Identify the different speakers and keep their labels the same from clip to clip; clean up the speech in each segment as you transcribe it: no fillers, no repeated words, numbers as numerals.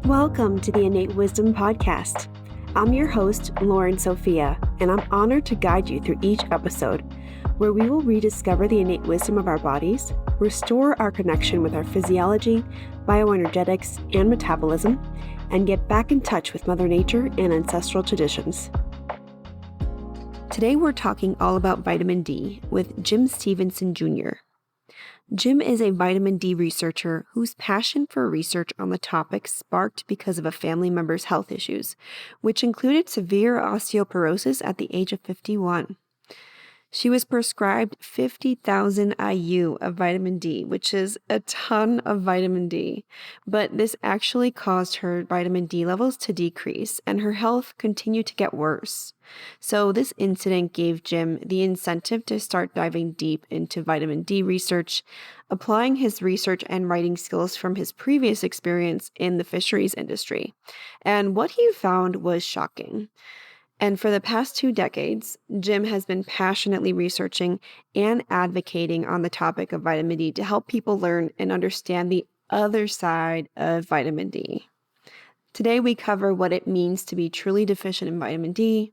Speaker 1: Welcome to the Innate Wisdom Podcast. I'm your host, Lauren Sophia, and I'm honored to guide you through each episode, where we will rediscover the innate wisdom of our bodies, restore our connection with our physiology, bioenergetics, and metabolism, and get back in touch with Mother Nature and ancestral traditions. Today we're talking all about vitamin D with Jim Stephenson Jr. Jim is a vitamin D researcher whose passion for research on the topic sparked because of a family member's health issues, which included severe osteoporosis at the age of 51. She was prescribed 50,000 IU of vitamin D, which is a ton of vitamin D, but this actually caused her vitamin D levels to decrease and her health continued to get worse. So this incident gave Jim the incentive to start diving deep into vitamin D research, applying his research and writing skills from his previous experience in the fisheries industry. And what he found was shocking. And for the past 2 decades, Jim has been passionately researching and advocating on the topic of vitamin D to help people learn and understand the other side of vitamin D. Today, we cover what it means to be truly deficient in vitamin D,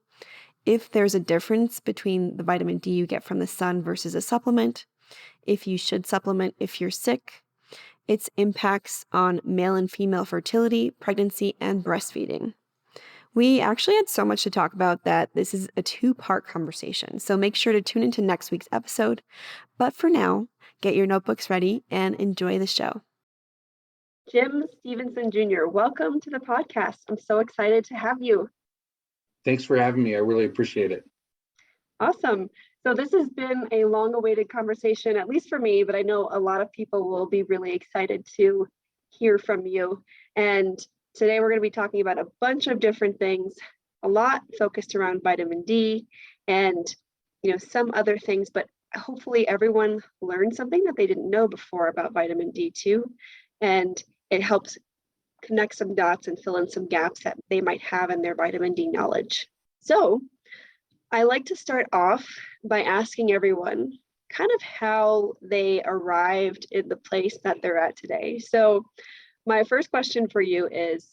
Speaker 1: if there's a difference between the vitamin D you get from the sun versus a supplement, if you should supplement if you're sick, its impacts on male and female fertility, pregnancy, and breastfeeding. We actually had so much to talk about that this is a 2-part conversation, so make sure to tune into next week's episode. But for now, get your notebooks ready and enjoy the show. Jim Stephenson Jr., welcome to the podcast. I'm so excited to have you.
Speaker 2: Thanks for having me. I really appreciate it.
Speaker 1: Awesome. So this has been a long-awaited conversation, at least for me, but I know a lot of people will be really excited to hear from you. And today we're going to be talking about a bunch of different things, a lot focused around vitamin D and, some other things, but hopefully everyone learned something that they didn't know before about vitamin D too. And it helps connect some dots and fill in some gaps that they might have in their vitamin D knowledge. So I like to start off by asking everyone kind of how they arrived in the place that they're at today. So my first question for you is,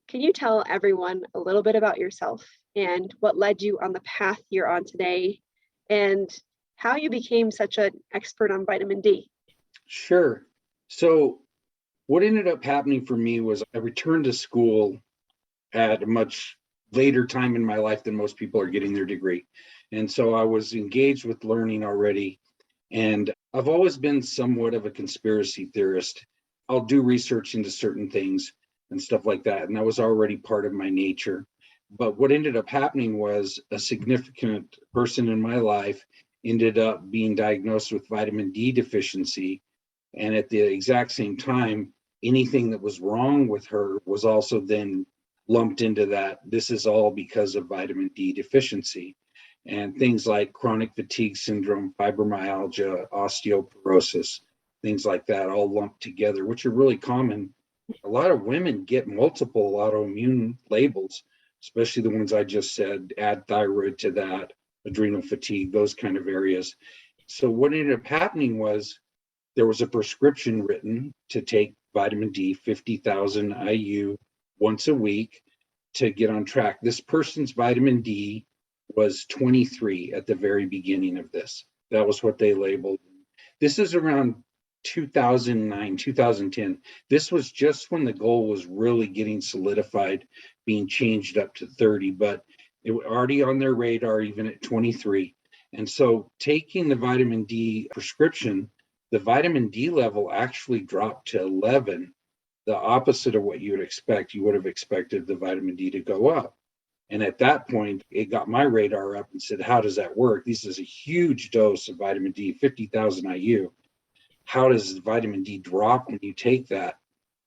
Speaker 1: can you tell everyone a little bit about yourself and what led you on the path you're on today and how you became such an expert on vitamin D?
Speaker 2: Sure. So what ended up happening for me was I returned to school at a much later time in my life than most people are getting their degree. And so I was engaged with learning already. And I've always been somewhat of a conspiracy theorist. I'll do research into certain things and stuff like that. And that was already part of my nature. But what ended up happening was a significant person in my life ended up being diagnosed with vitamin D deficiency. And at the exact same time, anything that was wrong with her was also then lumped into that. This is all because of vitamin D deficiency. And things like chronic fatigue syndrome, fibromyalgia, osteoporosis, things like that all lumped together, which are really common. A lot of women get multiple autoimmune labels, especially the ones I just said, add thyroid to that, adrenal fatigue, those kind of areas. So what ended up happening was there was a prescription written to take vitamin D, 50,000 IU once a week to get on track. This person's vitamin D was 23 at the very beginning of this. That was what they labeled. This is around 2009, 2010. This was just when the goal was really getting solidified, being changed up to 30, but it was already on their radar even at 23. And so taking the vitamin D prescription, the vitamin D level actually dropped to 11, the opposite of what you would expect. You would have expected the vitamin D to go up. And at that point, it got my radar up and said, how does that work? This is a huge dose of vitamin D, 50,000 IU. How does vitamin D drop when you take that?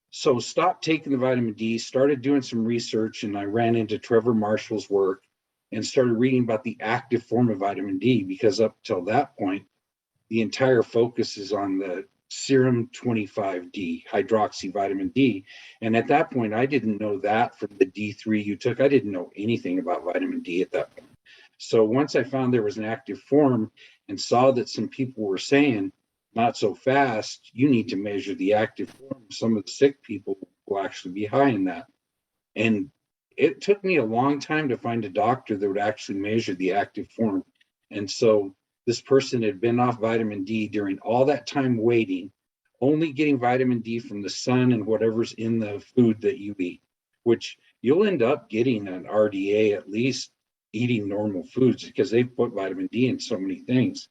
Speaker 2: So stopped taking the vitamin D, started doing some research, and I ran into Trevor Marshall's work and started reading about the active form of vitamin D, because up till that point, the entire focus is on the serum 25D, hydroxy vitamin D. And at that point, I didn't know that from the D3 you took. I didn't know anything about vitamin D at that point. So once I found there was an active form and saw that some people were saying, not so fast, you need to measure the active form. Some of the sick people will actually be high in that. And it took me a long time to find a doctor that would actually measure the active form. And so this person had been off vitamin D during all that time waiting, only getting vitamin D from the sun and whatever's in the food that you eat, which you'll end up getting an RDA at least eating normal foods because they put vitamin D in so many things.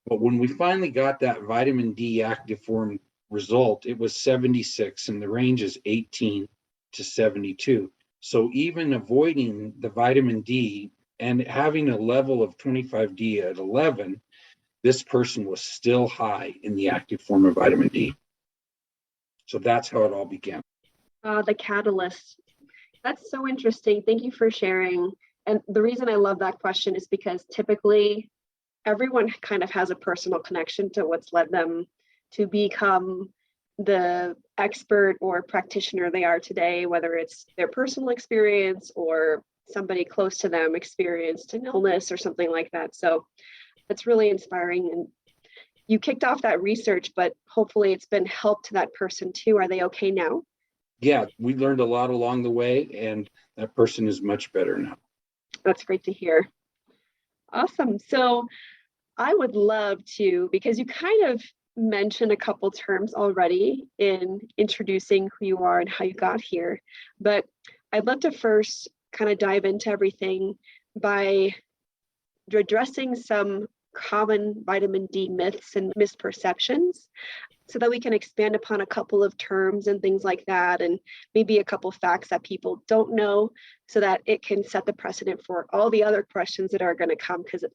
Speaker 2: But when we finally got that vitamin D active form result, it was 76, and the range is 18 to 72. So even avoiding the vitamin D and having a level of 25D at 11, this person was still high in the active form of vitamin D. So that's how it all began.
Speaker 1: The catalyst. That's so interesting. Thank you for sharing. And the reason I love that question is because typically everyone kind of has a personal connection to what's led them to become the expert or practitioner they are today, whether it's their personal experience or somebody close to them experienced an illness or something like that. So that's really inspiring. And you kicked off that research, but hopefully it's been help to that person too. Are they okay now?
Speaker 2: Yeah, we learned a lot along the way, and that person is much better now.
Speaker 1: That's great to hear. Awesome. So I would love to, because you kind of mentioned a couple terms already in introducing who you are and how you got here, but I'd love to first kind of dive into everything by addressing some common vitamin D myths and misperceptions so that we can expand upon a couple of terms and things like that, and maybe a couple facts that people don't know so that it can set the precedent for all the other questions that are going to come, because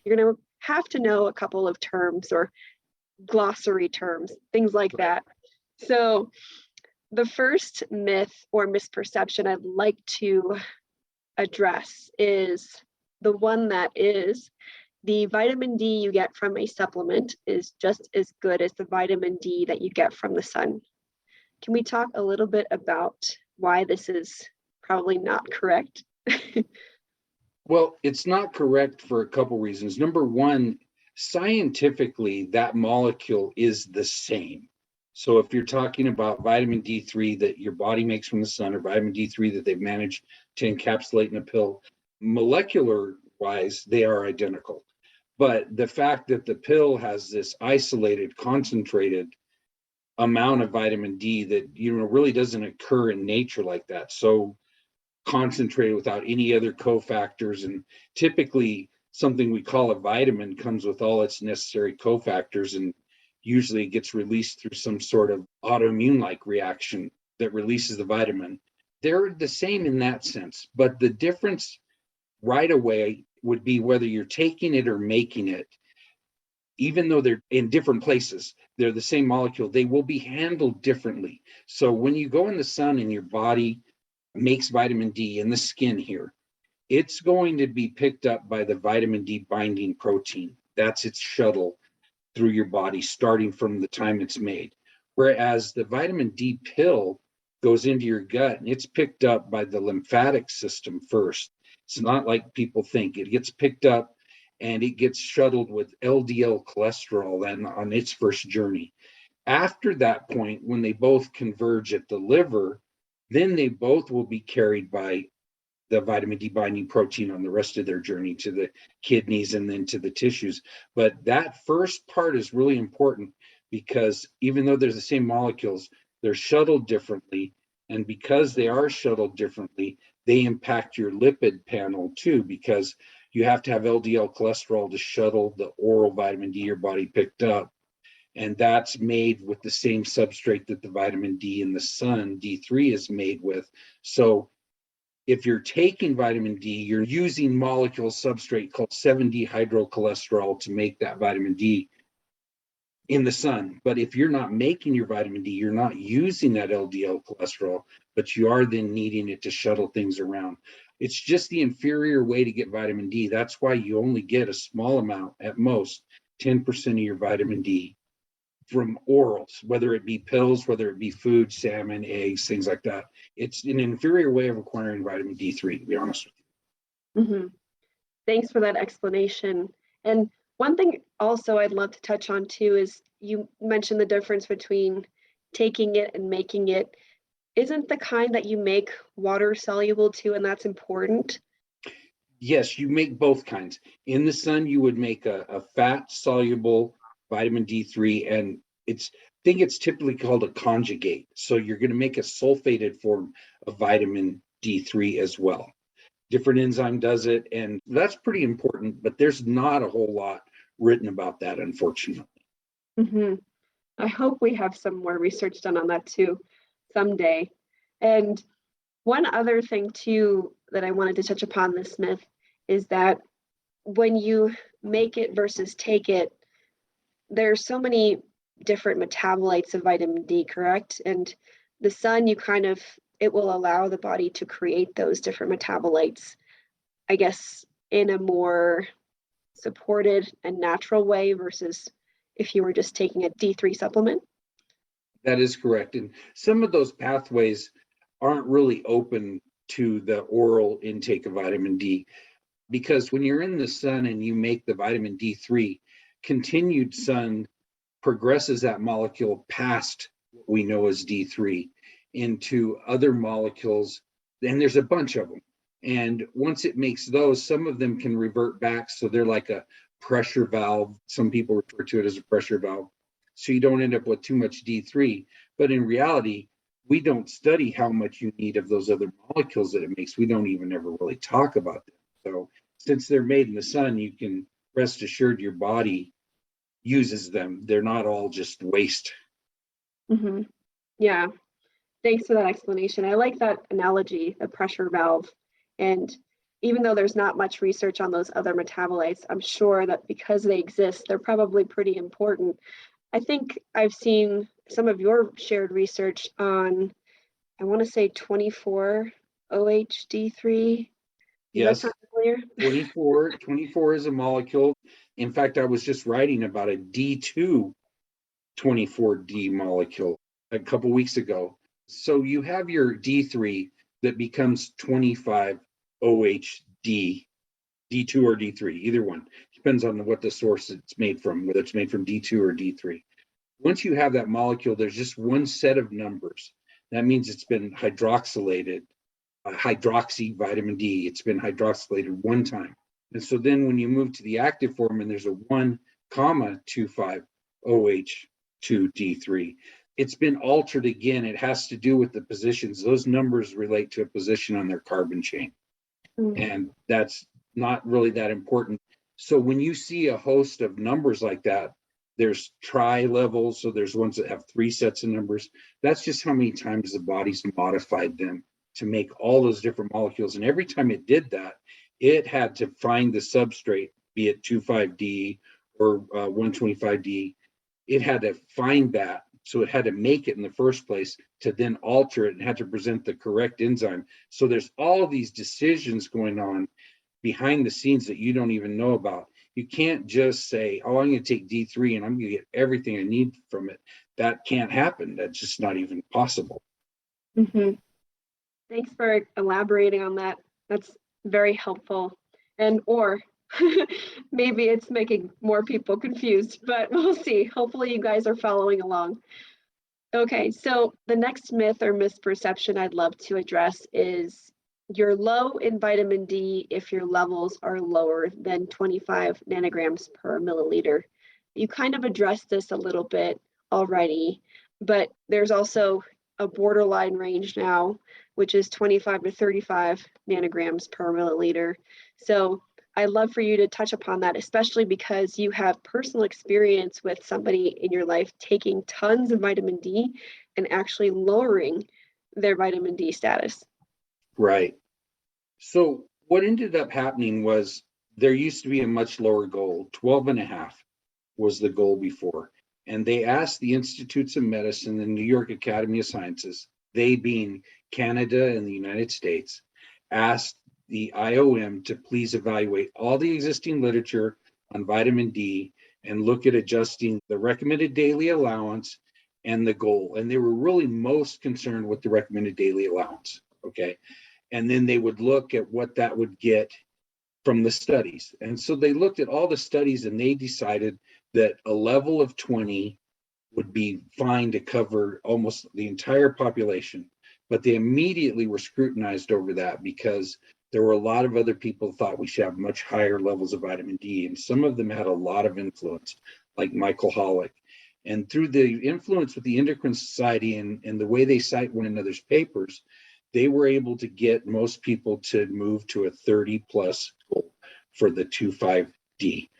Speaker 1: you're going to have to know a couple of terms or glossary terms, things like that. So the first myth or misperception I'd like to address is the one that is the vitamin D you get from a supplement is just as good as the vitamin D that you get from the sun. Can we talk a little bit about why this is probably not correct?
Speaker 2: Well, it's not correct for a couple reasons. Number one, scientifically, that molecule is the same. So if you're talking about vitamin D3 that your body makes from the sun, or vitamin D3 that they've managed to encapsulate in a pill, molecular wise, they are identical. But the fact that the pill has this isolated, concentrated amount of vitamin D that really doesn't occur in nature like that. So concentrated without any other cofactors, and typically something we call a vitamin comes with all its necessary cofactors, and usually it gets released through some sort of autoimmune like reaction that releases the vitamin. They're the same in that sense, but the difference right away would be whether you're taking it or making it. Even though they're in different places, they're the same molecule, they will be handled differently. So when you go in the sun and your body makes vitamin D in the skin here, it's going to be picked up by the vitamin D binding protein. That's its shuttle through your body starting from the time it's made. Whereas the vitamin D pill goes into your gut and it's picked up by the lymphatic system first. It's not like people think. It gets picked up and it gets shuttled with LDL cholesterol then on its first journey. After that point, when they both converge at the liver, then they both will be carried by the vitamin D binding protein on the rest of their journey to the kidneys and then to the tissues. But that first part is really important because even though they're the same molecules, they're shuttled differently. And because they are shuttled differently, they impact your lipid panel too, because you have to have LDL cholesterol to shuttle the oral vitamin D your body picked up. And that's made with the same substrate that the vitamin D in the sun, D3, is made with. So if you're taking vitamin D, you're using molecule substrate called 7-dehydrocholesterol to make that vitamin D in the sun. But if you're not making your vitamin D, you're not using that LDL cholesterol, but you are then needing it to shuttle things around. It's just the inferior way to get vitamin D. That's why you only get a small amount, at most 10% of your vitamin D from orals, whether it be pills, whether it be food, salmon, eggs, things like that. It's an inferior way of acquiring vitamin D3, to be honest with
Speaker 1: Mm-hmm. Thanks for that explanation. And one thing also I'd love to touch on too is you mentioned the difference between taking it and making it. isn't the kind that you make water soluble too, and that's important?
Speaker 2: Yes, you make both kinds. In the sun, you would make a fat soluble vitamin D3, and I think it's typically called a conjugate. So you're going to make a sulfated form of vitamin D3 as well. Different enzyme does it, and that's pretty important, but there's not a whole lot written about that, unfortunately.
Speaker 1: Hmm. I hope we have some more research done on that too someday. And one other thing too that I wanted to touch upon this myth is that when you make it versus take it, there's so many different metabolites of vitamin D, correct? And the sun, it will allow the body to create those different metabolites, I guess, in a more supported and natural way versus if you were just taking a D3 supplement.
Speaker 2: That is correct. And some of those pathways aren't really open to the oral intake of vitamin D, because when you're in the sun and you make the vitamin D3, continued sun progresses that molecule past what we know as D3 into other molecules. And there's a bunch of them. And once it makes those, some of them can revert back. So they're like a pressure valve. Some people refer to it as a pressure valve. So you don't end up with too much D3. But in reality, we don't study how much you need of those other molecules that it makes. We don't even ever really talk about them. So since they're made in the sun, you can rest assured your body uses them. They're not all just waste.
Speaker 1: Mm-hmm. Yeah, thanks for that explanation. I like that analogy, the pressure valve. And even though there's not much research on those other metabolites, I'm sure that because they exist, they're probably pretty important. I think I've seen some of your shared research on, I want to say 24-OHD3. Does that
Speaker 2: Yes,
Speaker 1: sound familiar?
Speaker 2: 24 is a molecule. In fact, I was just writing about a D2 24D molecule a couple weeks ago. So you have your D3 that becomes 25 OHD, D2 or D3, either one. Depends on what the source it's made from, whether it's made from D2 or D3. Once you have that molecule, there's just one set of numbers. That means it's been hydroxylated, hydroxy vitamin D. It's been hydroxylated one time. And so then when you move to the active form and there's a 1, 25 OH2D3, it's been altered again. It has to do with the positions. Those numbers relate to a position on their carbon chain. And that's not really that important. So when you see a host of numbers like that, there's tri levels. So there's ones that have 3 sets of numbers. That's just how many times the body's modified them to make all those different molecules. And every time it did that, it had to find the substrate, be it 25D or 125D. It had to find that. So it had to make it in the first place to then alter it and had to present the correct enzyme. So there's all these decisions going on behind the scenes that you don't even know about. You can't just say, oh, I'm going to take D3 and I'm going to get everything I need from it. That can't happen. That's just not even possible.
Speaker 1: Mm-hmm. Thanks for elaborating on that. That's very helpful. Or maybe it's making more people confused, but we'll see. Hopefully you guys are following along. Okay, so the next myth or misperception I'd love to address is you're low in vitamin D if your levels are lower than 25 nanograms per milliliter. You kind of addressed this a little bit already, but there's also a borderline range now, which is 25 to 35 nanograms per milliliter. So I'd love for you to touch upon that, especially because you have personal experience with somebody in your life taking tons of vitamin D and actually lowering their vitamin D status.
Speaker 2: Right. So what ended up happening was there used to be a much lower goal. 12 and a half was the goal before. And they asked the Institutes of Medicine, the New York Academy of Sciences, they being Canada and the United States, asked the IOM to please evaluate all the existing literature on vitamin D and look at adjusting the recommended daily allowance and the goal. And they were really most concerned with the recommended daily allowance. Okay. And then they would look at what that would get from the studies. And so they looked at all the studies and they decided that a level of 20 would be fine to cover almost the entire population. but they immediately were scrutinized over that because there were a lot of other people thought we should have much higher levels of vitamin D, and some of them had a lot of influence, like Michael Hollick. And through the influence with the Endocrine Society and the way they cite one another's papers, they were able to get most people to move to a 30 plus goal for the 2,5-D.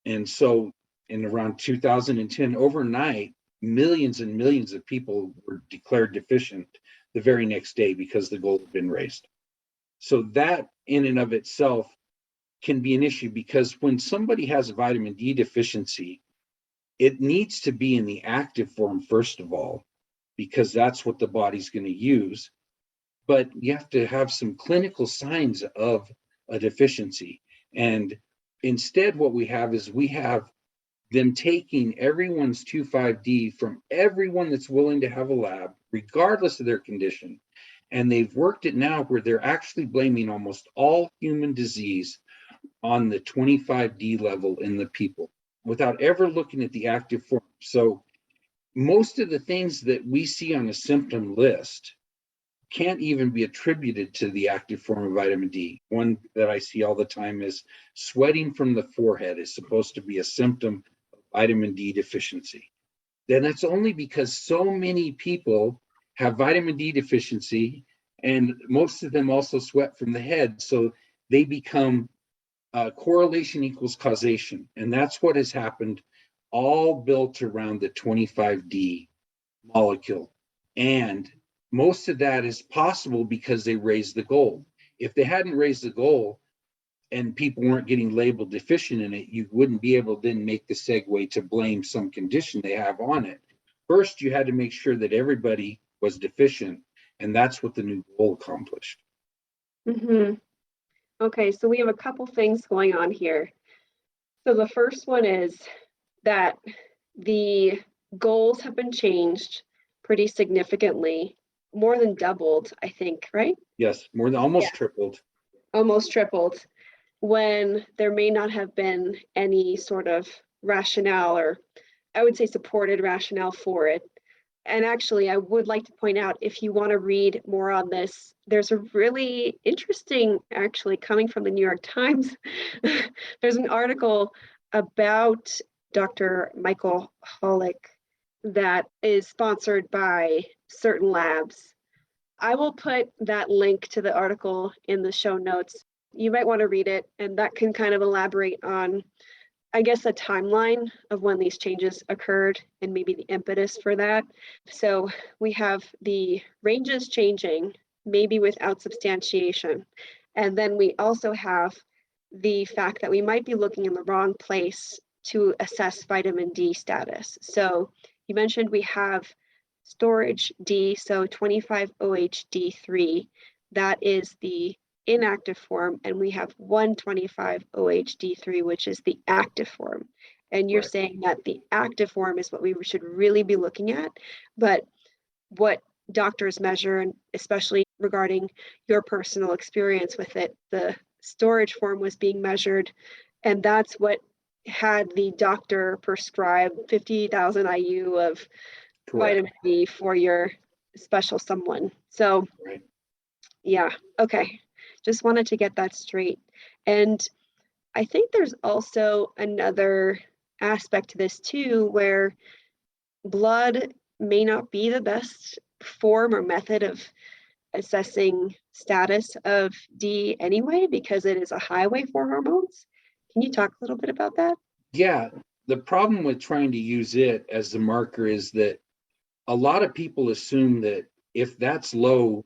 Speaker 2: And so in around 2010, overnight, millions and millions of people were declared deficient the very next day because the goal had been raised. So that in and of itself can be an issue, because when somebody has a vitamin D deficiency, it needs to be in the active form, first of all, because that's what the body's going to use. But you have to have some clinical signs of a deficiency. And instead, what we have is we have them taking everyone's 2,5-D from everyone that's willing to have a lab, regardless of their condition. And they've worked it now where they're actually blaming almost all human disease on the 25-D level in the people without ever looking at the active form. So most of the things that we see on a symptom list can't even be attributed to the active form of vitamin D. One that I see all the time is sweating from the forehead is supposed to be a symptom of vitamin D deficiency. Then that's only because so many people have vitamin D deficiency, and most of them also sweat from the head. So they become correlation equals causation. And that's what has happened, all built around the 25-D molecule. And most of that is possible because they raised the goal. If they hadn't raised the goal and people weren't getting labeled deficient in it, you wouldn't be able to then make the segue to blame some condition they have on it. First, you had to make sure that everybody was deficient, and that's what the new goal accomplished.
Speaker 1: Mm-hmm. Okay, so we have a couple things going on here. So the first one is that the goals have been changed pretty significantly, more than doubled, I think, right?
Speaker 2: Yes, more than almost tripled.
Speaker 1: Almost tripled, when there may not have been any sort of rationale, or I would say supported rationale for it. And actually, I would like to point out, if you want to read more on this, there's a really interesting, actually coming from the New York Times, there's an article about Dr. Michael Hollick that is sponsored by certain labs. I will put that link to the article in the show notes. You might want to read it, and that can kind of elaborate on, I guess, a timeline of when these changes occurred and maybe the impetus for that. So we have the ranges changing, maybe without substantiation. And then we also have the fact that we might be looking in the wrong place to assess vitamin D status. So you mentioned we have storage D, so 25-OHD3. That is the inactive form, and we have 125-OHD3, which is the active form. And you're saying that the active form is what we should really be looking at, but what doctors measure, and especially regarding your personal experience with it, the storage form was being measured, and that's what had the doctor prescribe 50,000 IU of vitamin D for your special someone. So, yeah, okay. Just wanted to get that straight. And I think there's also another aspect to this too, where blood may not be the best form or method of assessing status of D anyway, because it is a highway for hormones. Can you talk a little bit about that?
Speaker 2: Yeah, the problem with trying to use it as the marker is that a lot of people assume that if that's low,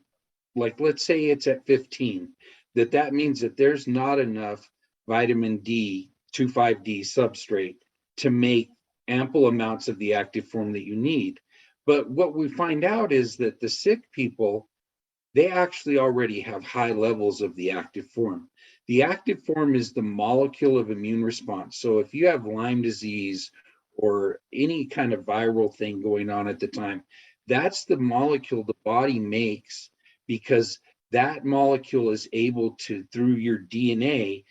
Speaker 2: like let's say it's at 15, that means that there's not enough vitamin D, 2,5-D substrate to make ample amounts of the active form that you need. But what we find out is that the sick people, they actually already have high levels of the active form. The active form is the molecule of immune response. So if you have Lyme disease or any kind of viral thing going on at the time, that's the molecule the body makes, because that molecule is able to, through your DNA,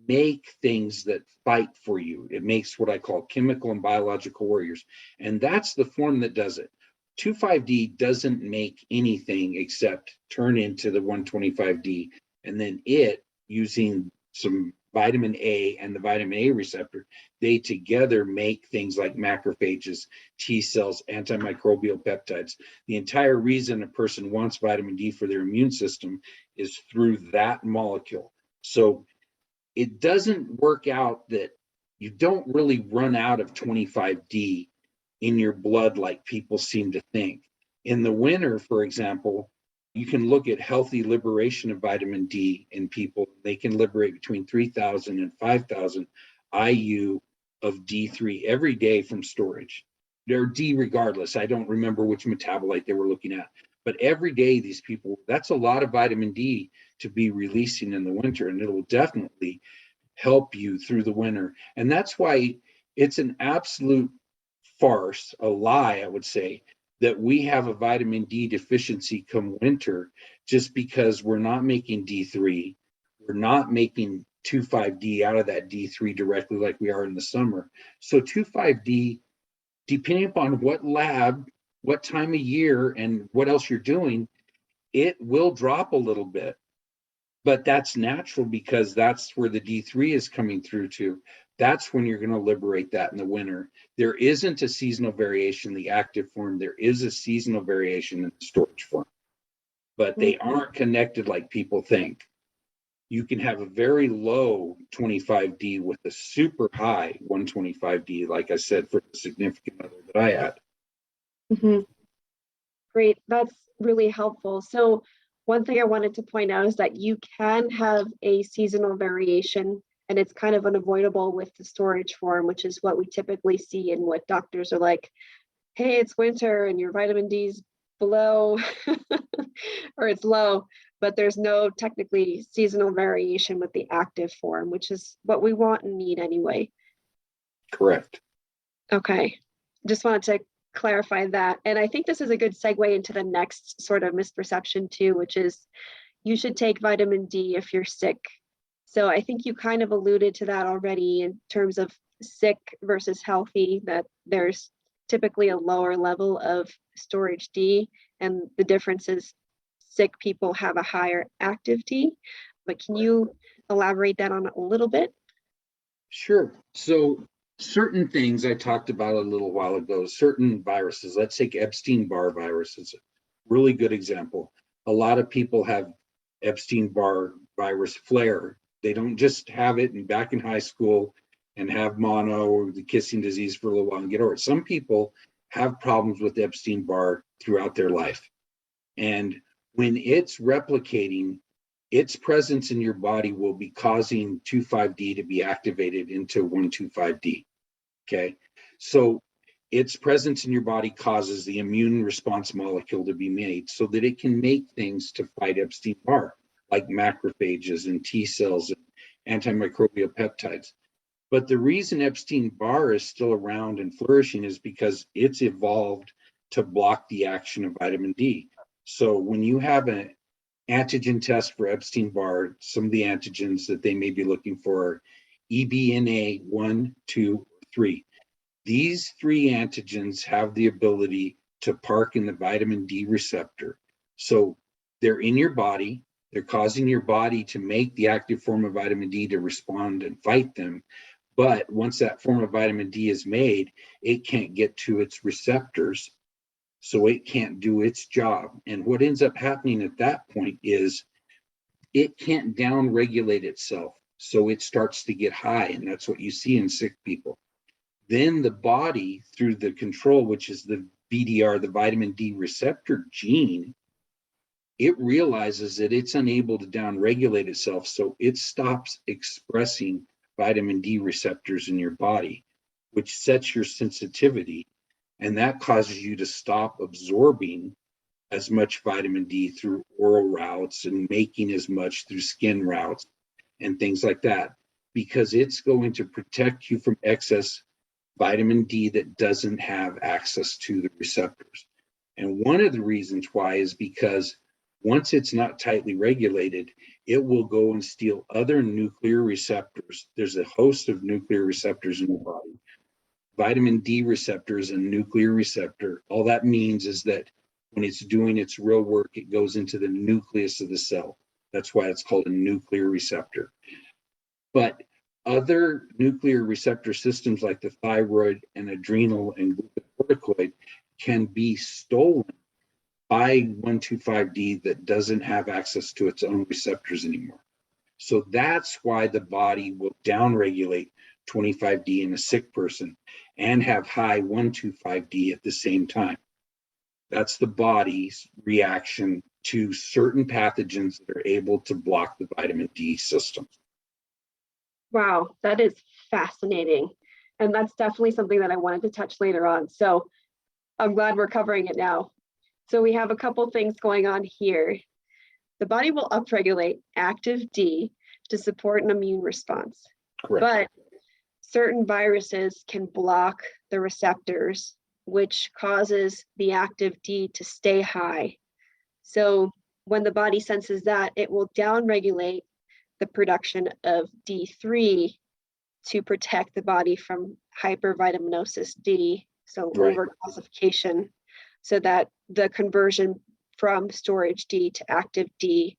Speaker 2: make things that fight for you. It makes what I call chemical and biological warriors. And that's the form that does it. 2,5-D doesn't make anything except turn into the 125-D, and then it, using some vitamin A and the vitamin A receptor, they together make things like macrophages, T cells, antimicrobial peptides. The entire reason a person wants vitamin D for their immune system is through that molecule. So it doesn't work out that you don't really run out of 25D in your blood like people seem to think. In the winter, for example, you can look at healthy liberation of vitamin D in people. They can liberate between 3,000 and 5,000 IU of D3 every day from storage. They're D regardless. I don't remember which metabolite they were looking at. But every day, these people, that's a lot of vitamin D to be releasing in the winter, and it'll definitely help you through the winter. And that's why it's an absolute farce, a lie, I would say, that we have a vitamin D deficiency come winter just because we're not making D3. We're not making 2,5-D out of that D3 directly like we are in the summer. So 2,5-D, depending upon what lab, what time of year, and what else you're doing, it will drop a little bit. But that's natural because that's where the D3 is coming through to. That's when you're going to liberate that in the winter. There isn't a seasonal variation in the active form. There is a seasonal variation in the storage form, but they aren't connected like people think. You can have a very low 25D with a super high 125D, like I said, for the significant other that I had.
Speaker 1: Mm-hmm. Great. That's really helpful. So one thing I wanted to point out is that you can have a seasonal variation, and it's kind of unavoidable with the storage form, which is what we typically see and what doctors are like, hey, it's winter and your vitamin D's below or it's low, but there's no technically seasonal variation with the active form, which is what we want and need anyway.
Speaker 2: Correct.
Speaker 1: Okay. Just wanted to clarify that. And I think this is a good segue into the next sort of misperception too, which is you should take vitamin D if you're sick. So I think you kind of alluded to that already in terms of sick versus healthy, that there's typically a lower level of storage D, and the difference is sick people have a higher active D. But can you elaborate that on a little bit?
Speaker 2: Sure. So certain things I talked about a little while ago, certain viruses, let's take Epstein-Barr virus as a really good example. A lot of people have Epstein-Barr virus flare. They don't just have it and back in high school and have mono or the kissing disease for a little while and get over it. Some people have problems with Epstein-Barr throughout their life. And when it's replicating, its presence in your body will be causing 2,5-D to be activated into 125-D. Okay. So its presence in your body causes the immune response molecule to be made so that it can make things to fight Epstein-Barr, like macrophages and T cells and antimicrobial peptides. But the reason Epstein-Barr is still around and flourishing is because it's evolved to block the action of vitamin D. So when you have an antigen test for Epstein-Barr, some of the antigens that they may be looking for are EBNA 1, 2, 3. These three antigens have the ability to park in the vitamin D receptor. So they're in your body, they're causing your body to make the active form of vitamin D to respond and fight them. But once that form of vitamin D is made, it can't get to its receptors, so it can't do its job. And what ends up happening at that point is it can't down-regulate itself, so it starts to get high, and that's what you see in sick people. Then the body, through the control, which is the VDR, the vitamin D receptor gene, it realizes that it's unable to down-regulate itself, so it stops expressing vitamin D receptors in your body, which sets your sensitivity, and that causes you to stop absorbing as much vitamin D through oral routes and making as much through skin routes and things like that, because it's going to protect you from excess vitamin D that doesn't have access to the receptors. And one of the reasons why is because once it's not tightly regulated, it will go and steal other nuclear receptors. There's a host of nuclear receptors in the body. vitamin D receptor is a nuclear receptor. All that means is that when it's doing its real work, it goes into the nucleus of the cell. That's why it's called a nuclear receptor. But other nuclear receptor systems like the thyroid and adrenal and glucocorticoid can be stolen by 125D that doesn't have access to its own receptors anymore. So that's why the body will downregulate 25D in a sick person and have high 125D at the same time. That's the body's reaction to certain pathogens that are able to block the vitamin D system.
Speaker 1: Wow, that is fascinating. And that's definitely something that I wanted to touch later on. So I'm glad we're covering it now. So we have a couple things going on here. The body will upregulate active D to support an immune response.
Speaker 2: Correct.
Speaker 1: But certain viruses can block the receptors, which causes the active D to stay high. So when the body senses that, it will downregulate the production of D3 to protect the body from hypervitaminosis D, so
Speaker 2: Right.
Speaker 1: overcalcification, so that the conversion from storage D to active D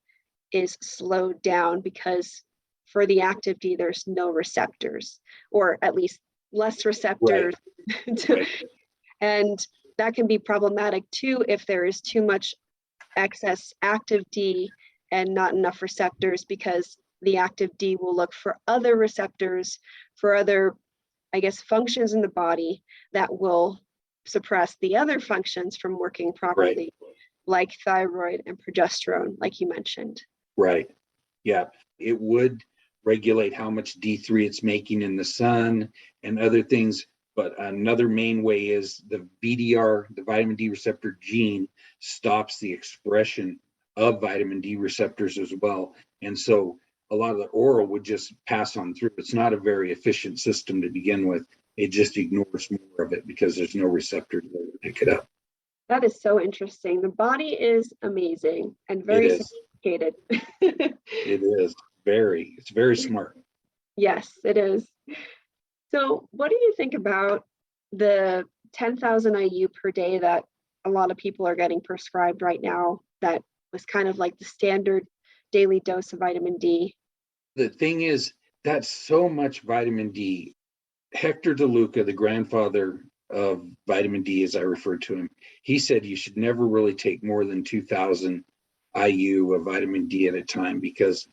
Speaker 1: is slowed down, because for the active D, there's no receptors, or at least less receptors.
Speaker 2: Right. Right.
Speaker 1: And that can be problematic too if there is too much excess active D and not enough receptors, because the active D will look for other receptors, for other, I guess, functions in the body that will suppress the other functions from working properly,
Speaker 2: Right.
Speaker 1: like thyroid and progesterone, like you mentioned.
Speaker 2: Right. Yeah. It would regulate how much D3 it's making in the sun and other things. But another main way is the VDR, the vitamin D receptor gene, stops the expression of vitamin D receptors as well. And so a lot of the oral would just pass on through. It's not a very efficient system to begin with. It just ignores more of it because there's no receptor to pick it up.
Speaker 1: That is so interesting. The body is amazing and
Speaker 2: It
Speaker 1: very
Speaker 2: is.
Speaker 1: sophisticated.
Speaker 2: It is it's very smart.
Speaker 1: Yes, it is. So what do you think about the 10,000 IU per day that a lot of people are getting prescribed right now? That was kind of like the standard daily dose of vitamin D.
Speaker 2: The thing is, that's so much vitamin D. Hector DeLuca, the grandfather of vitamin D, as I refer to him, he said you should never really take more than 2,000 IU of vitamin D at a time, because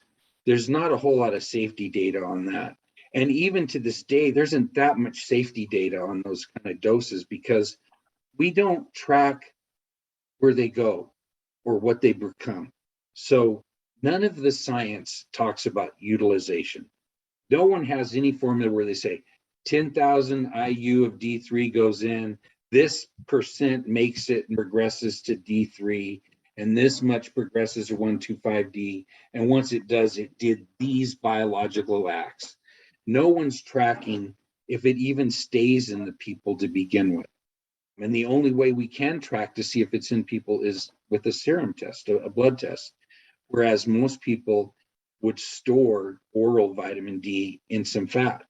Speaker 2: there's not a whole lot of safety data on that. And even to this day, there isn't that much safety data on those kind of doses, because we don't track where they go or what they become. So none of the science talks about utilization. No one has any formula where they say 10,000 IU of D3 goes in, this percent makes it and progresses to D3, and this much progresses to 125D. And once it does, it did these biological acts. No one's tracking if it even stays in the people to begin with. And the only way we can track to see if it's in people is with a serum test, a blood test. Whereas most people would store oral vitamin D in some fat,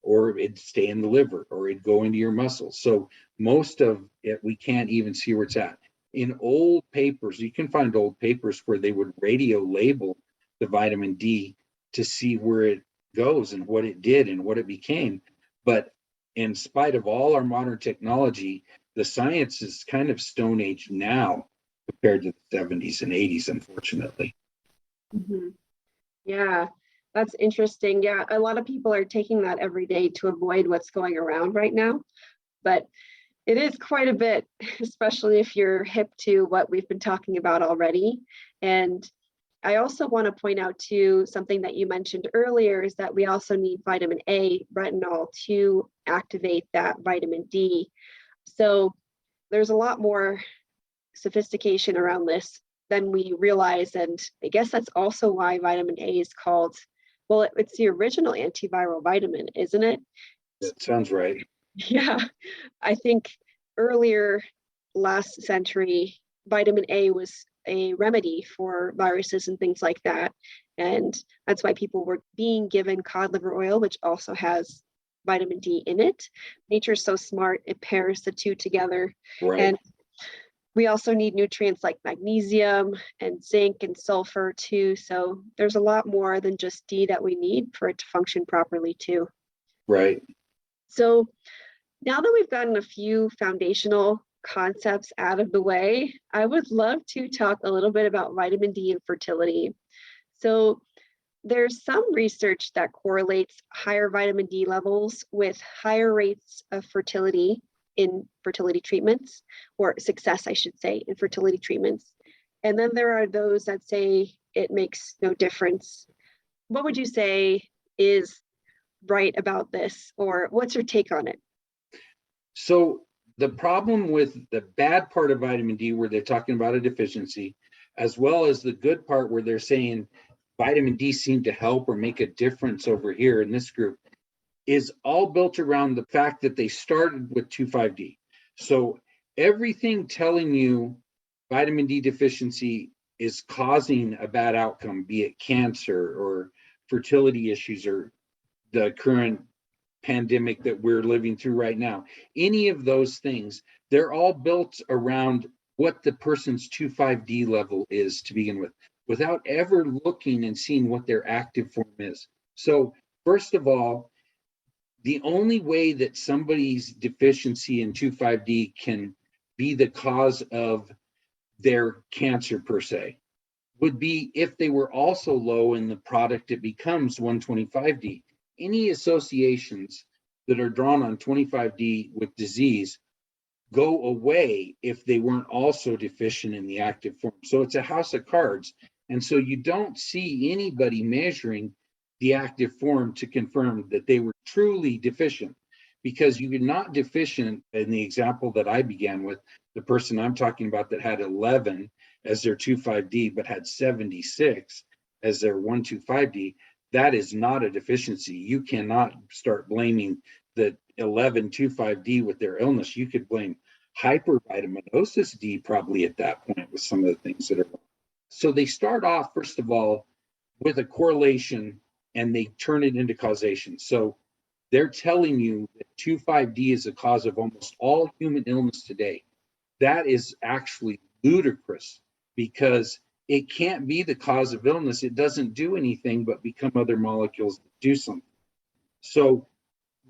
Speaker 2: or it'd stay in the liver, or it'd go into your muscles. So most of it, we can't even see where it's at. In old papers, you can find old papers where they would radio label the vitamin D to see where it goes and what it did and what it became. But in spite of all our modern technology, the science is kind of Stone Age now compared to the 70s and 80s, unfortunately.
Speaker 1: Mm-hmm. Yeah, that's interesting. Yeah, a lot of people are taking that every day to avoid what's going around right now. But it is quite a bit, especially if you're hip to what we've been talking about already. And I also want to point out too, something that you mentioned earlier is that we also need vitamin A, retinol, to activate that vitamin D. So there's a lot more sophistication around this than we realize. And I guess that's also why vitamin A is called, well, it's the original antiviral vitamin, isn't it?
Speaker 2: That sounds right.
Speaker 1: Yeah, I think earlier last century, vitamin A was a remedy for viruses and things like that. And that's why people were being given cod liver oil, which also has vitamin D in it. Nature's so smart, it pairs the two together.
Speaker 2: Right.
Speaker 1: And we also need nutrients like magnesium and zinc and sulfur too. So there's a lot more than just D that we need for it to function properly too.
Speaker 2: Right.
Speaker 1: So now that we've gotten a few foundational concepts out of the way, I would love to talk a little bit about vitamin D and fertility. So there's some research that correlates higher vitamin D levels with higher rates of fertility in fertility treatments, or success, I should say, in fertility treatments. And then there are those that say it makes no difference. What would you say is right about this, or what's your take on it?
Speaker 2: So the problem with the bad part of vitamin D, where they're talking about a deficiency, as well as the good part where they're saying vitamin D seemed to help or make a difference over here in this group, is all built around the fact that they started with 2,5-D. So everything telling you vitamin D deficiency is causing a bad outcome, be it cancer or fertility issues or the current pandemic that we're living through right now, any of those things, they're all built around what the person's 2,5-D level is to begin with, without ever looking and seeing what their active form is. So first of all, the only way that somebody's deficiency in 2,5-D can be the cause of their cancer per se would be if they were also low in the product it becomes 125-D. Any associations that are drawn on 25-D with disease go away if they weren't also deficient in the active form. So it's a house of cards. And so you don't see anybody measuring the active form to confirm that they were truly deficient, because you're not deficient in the example that I began with, the person I'm talking about that had 11 as their 2,5-D but had 76 as their 125-D. That is not a deficiency. You cannot start blaming the 11 2,5-D with their illness. You could blame hypervitaminosis D probably at that point with some of the things that are wrong. So they start off, first of all, with a correlation and they turn it into causation. So they're telling you that 2,5-D is the cause of almost all human illness today. That is actually ludicrous, because it can't be the cause of illness. It doesn't do anything but become other molecules that do something. So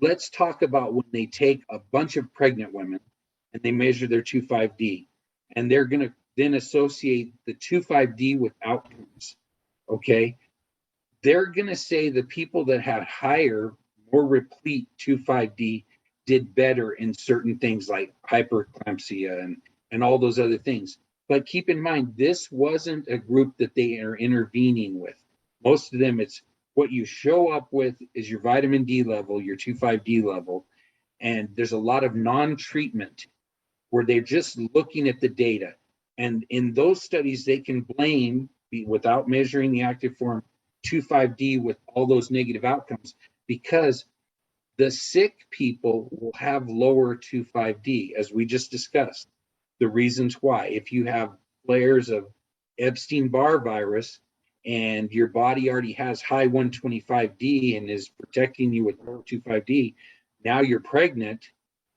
Speaker 2: let's talk about when they take a bunch of pregnant women and they measure their 2,5-D, and they're going to then associate the 2,5-D with outcomes. Okay. They're going to say the people that had higher, more replete 2,5-D did better in certain things like hyperclampsia and all those other things. But keep in mind, this wasn't a group that they are intervening with. Most of them, it's what you show up with is your vitamin D level, your 2,5-D level. And there's a lot of non-treatment where they're just looking at the data. And in those studies, they can blame, without measuring the active form, 2,5-D with all those negative outcomes, because the sick people will have lower 2,5-D, as we just discussed. The reasons why: if you have layers of Epstein-Barr virus and your body already has high 125-D and is protecting you with low 2,5-D, now you're pregnant,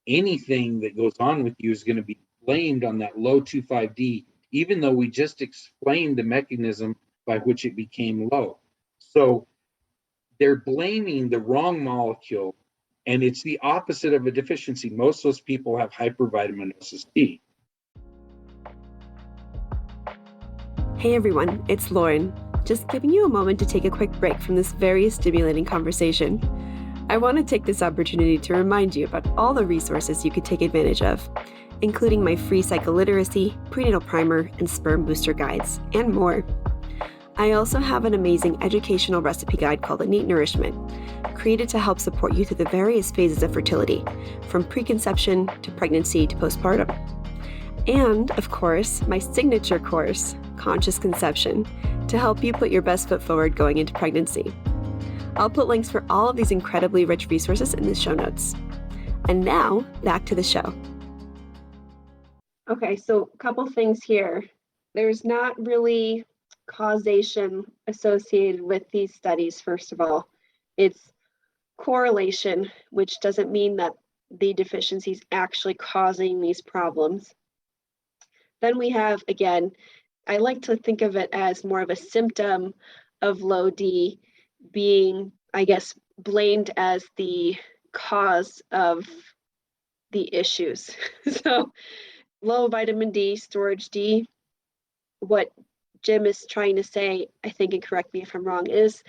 Speaker 2: anything that goes on with you is going to be blamed on that low 2,5-D, even though we just explained the mechanism by which it became low. So they're blaming the wrong molecule, and it's the opposite of a deficiency. Most of those people have hypervitaminosis D.
Speaker 1: Hey everyone, it's Lauren. Just giving you a moment to take a quick break from this very stimulating conversation. I want to take this opportunity to remind you about all the resources you could take advantage of, including my free psycholiteracy, prenatal primer, and sperm booster guides, and more. I also have an amazing educational recipe guide called Innate Nourishment, created to help support you through the various phases of fertility, from preconception to pregnancy to postpartum. And, of course, my signature course, Conscious Conception, to help you put your best foot forward going into pregnancy. I'll put links for all of these incredibly rich resources in the show notes. And now, back to the show. Okay, so a couple things here. There's not really causation associated with these studies, first of all. It's correlation, which doesn't mean that the deficiency is actually causing these problems. Then we have, again, I like to think of it as more of a symptom of low D being, I guess, blamed as the cause of the issues. So low vitamin D, storage D, what Jim is trying to say, I think, and correct me if I'm wrong, is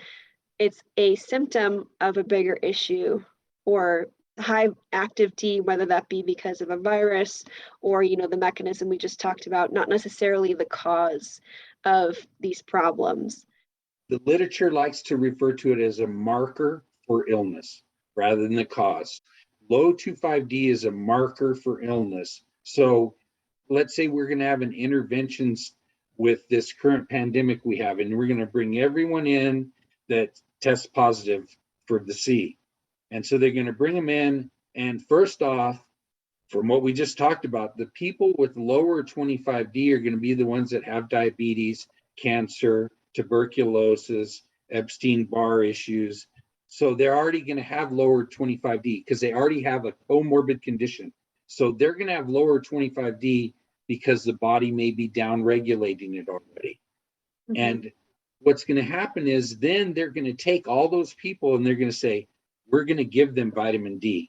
Speaker 1: it's a symptom of a bigger issue or high active D, whether that be because of a virus or, the mechanism we just talked about, not necessarily the cause of these problems.
Speaker 2: The literature likes to refer to it as a marker for illness rather than the cause. Low 2,5-D is a marker for illness. So let's say we're going to have an interventions with this current pandemic we have, and we're going to bring everyone in that tests positive for the C. And so they're going to bring them in. And first off, from what we just talked about, the people with lower 25D are going to be the ones that have diabetes, cancer, tuberculosis, Epstein-Barr issues. So they're already going to have lower 25D because they already have a comorbid condition. So they're going to have lower 25D because the body may be down-regulating it already. Mm-hmm. And what's going to happen is then they're going to take all those people and they're going to say, we're going to give them vitamin D.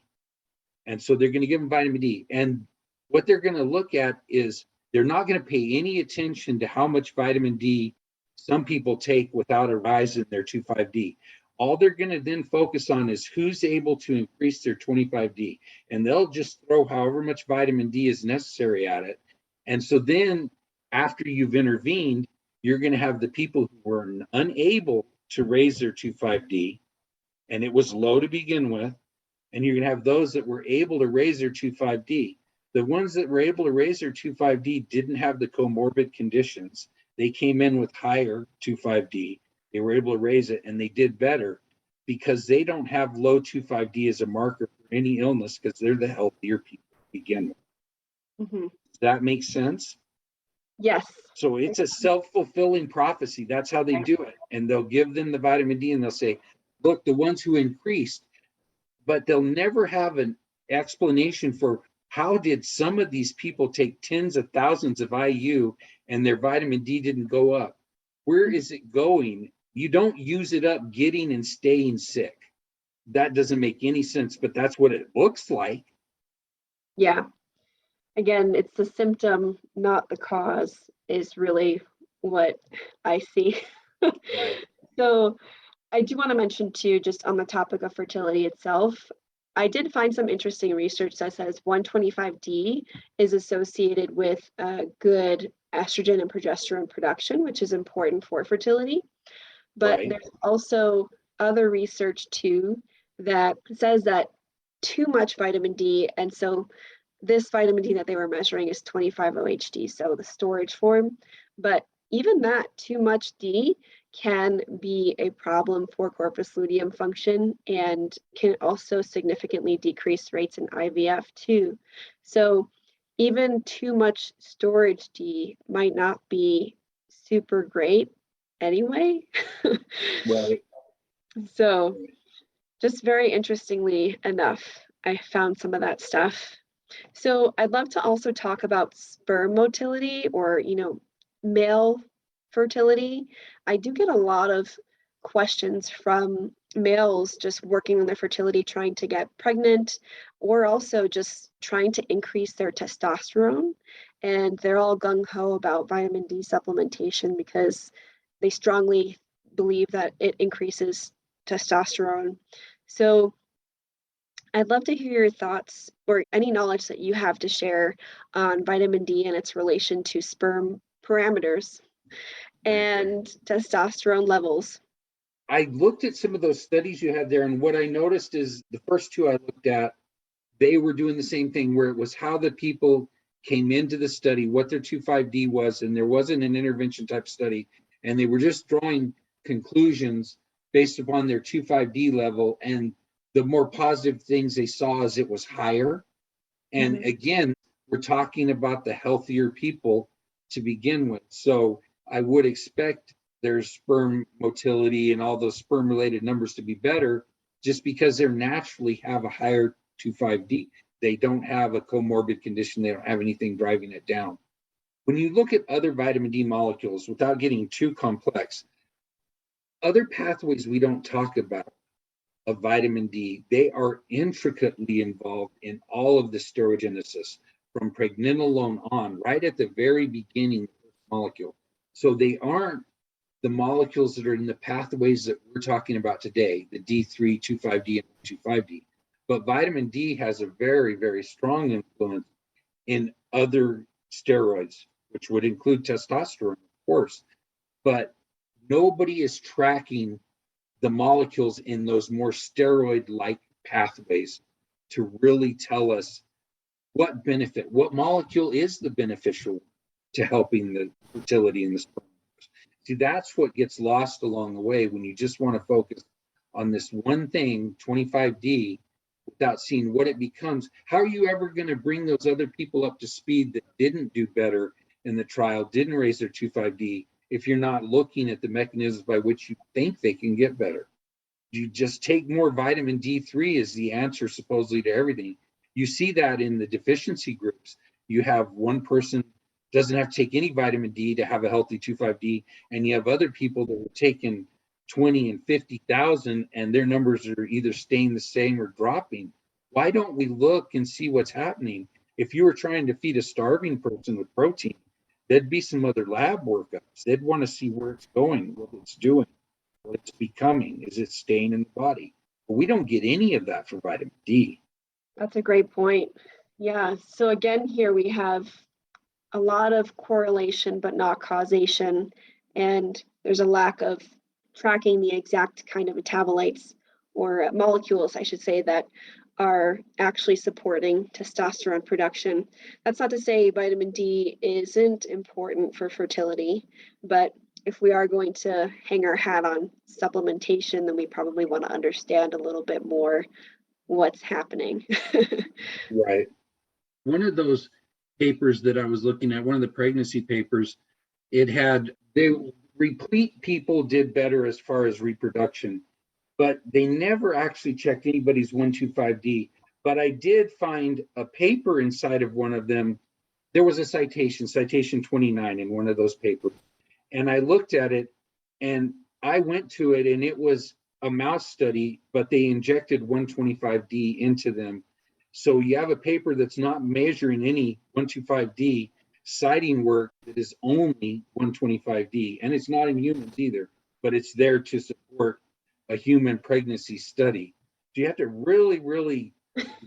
Speaker 2: And so they're going to give them vitamin D. And what they're going to look at is they're not going to pay any attention to how much vitamin D some people take without a rise in their 2,5-D. All they're going to then focus on is who's able to increase their 25D. And they'll just throw however much vitamin D is necessary at it. And so then after you've intervened, you're going to have the people who were unable to raise their 2,5-D, and it was low to begin with. And you're going to have those that were able to raise their 2,5-D. The ones that were able to raise their 2,5-D didn't have the comorbid conditions. They came in with higher 2,5-D. They were able to raise it, and they did better because they don't have low 2,5-D as a marker for any illness because they're the healthier people to begin with. Mm-hmm. Does that make sense?
Speaker 1: Yes.
Speaker 2: So it's a self-fulfilling prophecy. That's how they do it. And they'll give them the vitamin D, and they'll say, look, the ones who increased, but they'll never have an explanation for how did some of these people take tens of thousands of IU and their vitamin D didn't go up. Where is it going? You don't use it up getting and staying sick. That doesn't make any sense, but that's what it looks like.
Speaker 1: Yeah. Again, it's the symptom, not the cause, is really what I see. Right. So I do want to mention too, just on the topic of fertility itself, I did find some interesting research that says 125D is associated with good estrogen and progesterone production, which is important for fertility. But right. There's also other research too that says that too much vitamin D, and so this vitamin D that they were measuring is 25-OHD, so the storage form, but even that too much D can be a problem for corpus luteum function and can also significantly decrease rates in IVF too. So even too much storage D might not be super great anyway.
Speaker 2: Right.
Speaker 1: So just very interestingly enough, I found some of that stuff. So I'd love to also talk about sperm motility or, male fertility. I do get a lot of questions from males just working on their fertility, trying to get pregnant, or also just trying to increase their testosterone. And they're all gung-ho about vitamin D supplementation because they strongly believe that it increases testosterone. So I'd love to hear your thoughts or any knowledge that you have to share on vitamin D and its relation to sperm parameters and testosterone levels.
Speaker 2: I looked at some of those studies you had there, and what I noticed is the first two I looked at, they were doing the same thing where it was how the people came into the study, what their 2,5-D was, and there wasn't an intervention type study, and they were just drawing conclusions based upon their 2,5-D level, and the more positive things they saw is it was higher. And again, we're talking about the healthier people to begin with. So I would expect their sperm motility and all those sperm related numbers to be better just because they naturally have a higher 2,5-D. They don't have a comorbid condition. They don't have anything driving it down. When you look at other vitamin D molecules, without getting too complex, other pathways we don't talk about of vitamin D, they are intricately involved in all of the steroidogenesis from pregnenolone on, right at the very beginning of the molecule. So they aren't the molecules that are in the pathways that we're talking about today, the D3, 2,5-D, and 2,5-D. But vitamin D has a very, very strong influence in other steroids, which would include testosterone, of course. But nobody is tracking the molecules in those more steroid-like pathways to really tell us what benefit, what molecule is the beneficial to helping the fertility in the sperm. See, that's what gets lost along the way when you just want to focus on this one thing, 25D, without seeing what it becomes. How are you ever going to bring those other people up to speed that didn't do better in the trial, didn't raise their 25D, if you're not looking at the mechanisms by which you think they can get better? You just take more vitamin D3 as the answer supposedly to everything. You see that in the deficiency groups. You have one person doesn't have to take any vitamin D to have a healthy 2,5-D, and you have other people that were taking 20 and 50,000 and their numbers are either staying the same or dropping. Why don't we look and see what's happening? If you were trying to feed a starving person with protein, there'd be some other lab workups. They'd want to see where it's going, what it's doing, what it's becoming. Is it staying in the body? But we don't get any of that for vitamin D.
Speaker 1: That's a great point. Yeah. So again, here we have a lot of correlation, but not causation. And there's a lack of tracking the exact kind of metabolites or molecules, I should say, that are actually supporting testosterone production. That's not to say vitamin D isn't important for fertility, but if we are going to hang our hat on supplementation, then we probably want to understand a little bit more what's happening.
Speaker 2: Right. One of those papers that I was looking at, one of the pregnancy papers, it had the replete people did better as far as reproduction, but they never actually checked anybody's 125D. But I did find a paper inside of one of them. There was a citation 29 in one of those papers. And I looked at it and I went to it, and it was a mouse study, but they injected 125D into them. So you have a paper that's not measuring any 125D, citing work that is only 125D, and it's not in humans either, but it's there to support a human pregnancy study. So you have to really, really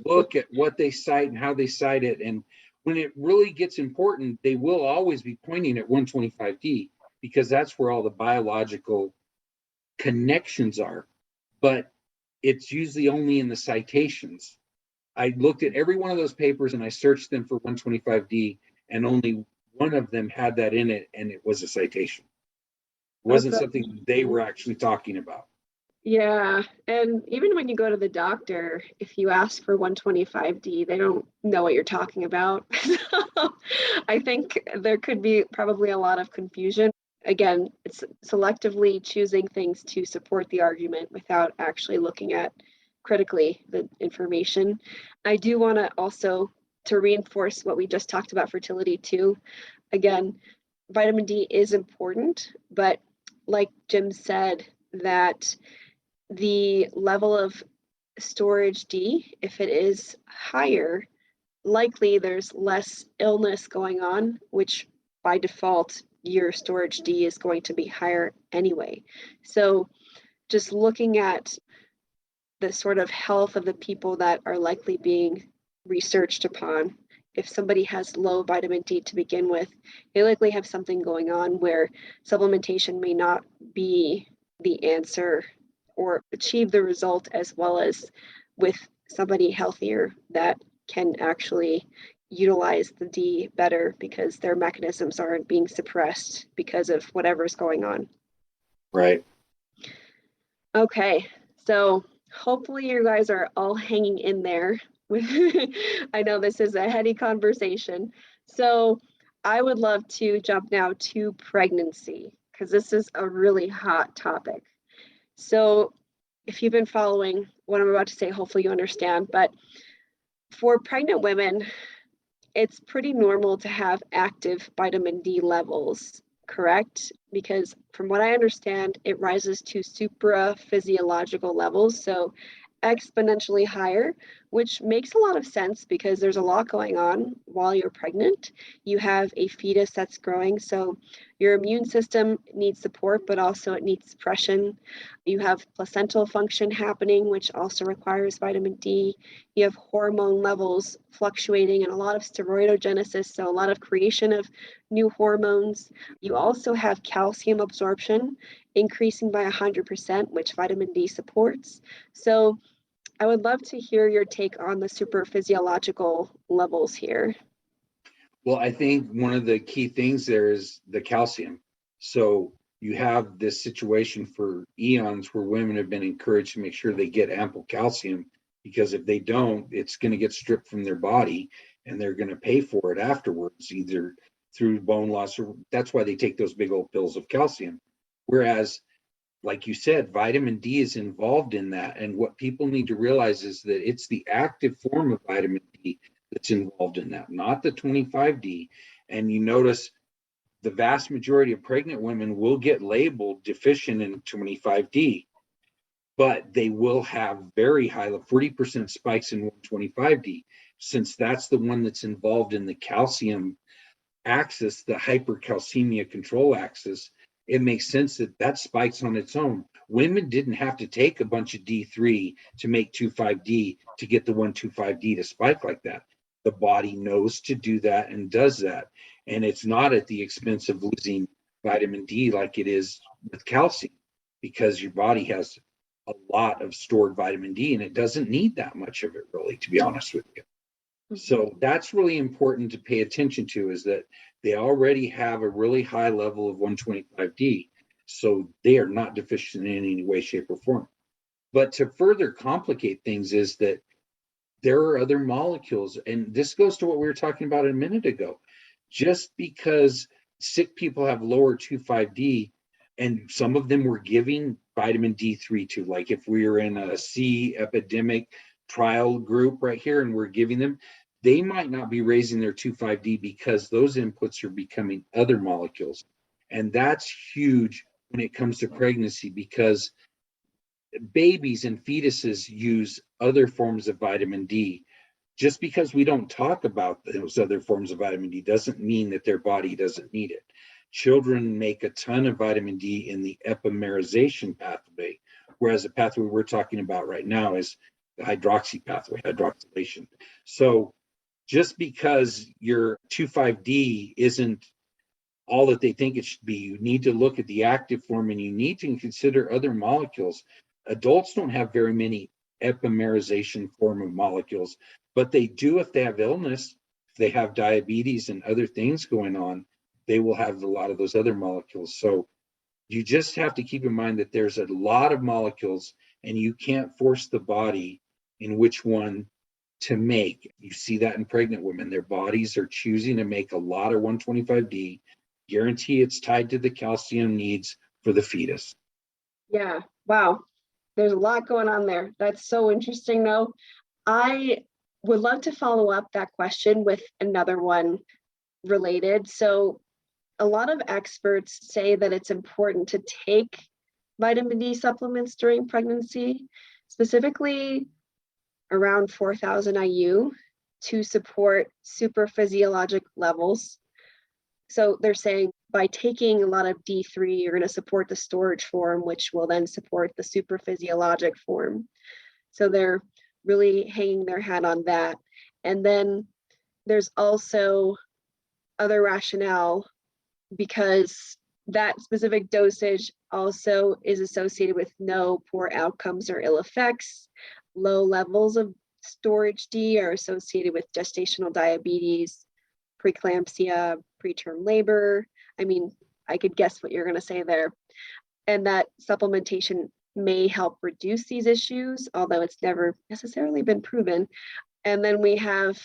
Speaker 2: look at what they cite and how they cite it. And when it really gets important, they will always be pointing at 125D because that's where all the biological connections are. But it's usually only in the citations. I looked at every one of those papers and I searched them for 125D, and only one of them had that in it, and it was a citation. It wasn't something they were actually talking about.
Speaker 1: Yeah, and even when you go to the doctor, if you ask for 125D, they don't know what you're talking about. So I think there could be probably a lot of confusion. Again, it's selectively choosing things to support the argument without actually looking at critically the information. I do want to also to reinforce what we just talked about fertility too. Again, vitamin D is important, but like Jim said, that the level of storage D, if it is higher, likely there's less illness going on, which by default, your storage D is going to be higher anyway. So just looking at the sort of health of the people that are likely being researched upon, if somebody has low vitamin D to begin with, they likely have something going on where supplementation may not be the answer or achieve the result as well as with somebody healthier that can actually utilize the D better because their mechanisms aren't being suppressed because of whatever's going on.
Speaker 2: Right.
Speaker 1: Okay, so hopefully you guys are all hanging in there. I know this is a heady conversation. So I would love to jump now to pregnancy because this is a really hot topic. So if you've been following what I'm about to say, hopefully you understand, but for pregnant women, it's pretty normal to have active vitamin D levels, correct? Because from what I understand, it rises to supraphysiological levels, so exponentially higher, which makes a lot of sense because there's a lot going on while you're pregnant. You have a fetus that's growing, so your immune system needs support, but also it needs suppression. You have placental function happening, which also requires vitamin D. You have hormone levels fluctuating and a lot of steroidogenesis, so a lot of creation of new hormones. You also have calcium absorption increasing by 100%, which vitamin D supports. So I would love to hear your take on the super physiological levels here.
Speaker 2: Well, I think one of the key things there is the calcium. So you have this situation for eons where women have been encouraged to make sure they get ample calcium, because if they don't, it's going to get stripped from their body and they're going to pay for it afterwards, either through bone loss, or that's why they take those big old pills of calcium. Whereas, like you said, vitamin D is involved in that. And what people need to realize is that it's the active form of vitamin D that's involved in that, not the 25D. And you notice the vast majority of pregnant women will get labeled deficient in 25D, but they will have very high, 40% spikes in 125D, since that's the one that's involved in the calcium axis, the hypercalcemia control axis. It makes sense that that spikes on its own. Women didn't have to take a bunch of D3 to make 25D to get the 125D to spike like that. The body knows to do that and does that. And it's not at the expense of losing vitamin D like it is with calcium, because your body has a lot of stored vitamin D and it doesn't need that much of it, really, to be honest with you. So that's really important to pay attention to, is that they already have a really high level of 125D. So they are not deficient in any way, shape, or form. But to further complicate things is that there are other molecules. And this goes to what we were talking about a minute ago. Just because sick people have lower 25D, and some of them were giving vitamin D3 to, like if we were in a C epidemic trial group right here and we're giving them, they might not be raising their 25D because those inputs are becoming other molecules. And that's huge when it comes to pregnancy, because babies and fetuses use other forms of vitamin D. Just because we don't talk about those other forms of vitamin D doesn't mean that their body doesn't need it. Children make a ton of vitamin D in the epimerization pathway, whereas the pathway we're talking about right now is the hydroxy pathway, hydroxylation. So just because your 25D isn't all that they think it should be, you need to look at the active form and you need to consider other molecules. Adults don't have very many epimerization form of molecules, but they do if they have illness, if they have diabetes and other things going on, they will have a lot of those other molecules. So you just have to keep in mind that there's a lot of molecules and you can't force the body in which one to make. You see that in pregnant women. Their bodies are choosing to make a lot of 125D. Guarantee it's tied to the calcium needs for the fetus.
Speaker 1: Yeah, wow. There's a lot going on there. That's so interesting, though. I would love to follow up that question with another one related. So, a lot of experts say that it's important to take vitamin D supplements during pregnancy, specifically around 4,000 IU to support supraphysiologic levels. So they're saying by taking a lot of D3, you're going to support the storage form, which will then support the supraphysiologic form. So they're really hanging their hat on that. And then there's also other rationale because that specific dosage also is associated with no poor outcomes or ill effects. Low levels of storage D are associated with gestational diabetes, preeclampsia, preterm labor. I mean, I could guess what you're going to say there. And that supplementation may help reduce these issues, although it's never necessarily been proven. And then we have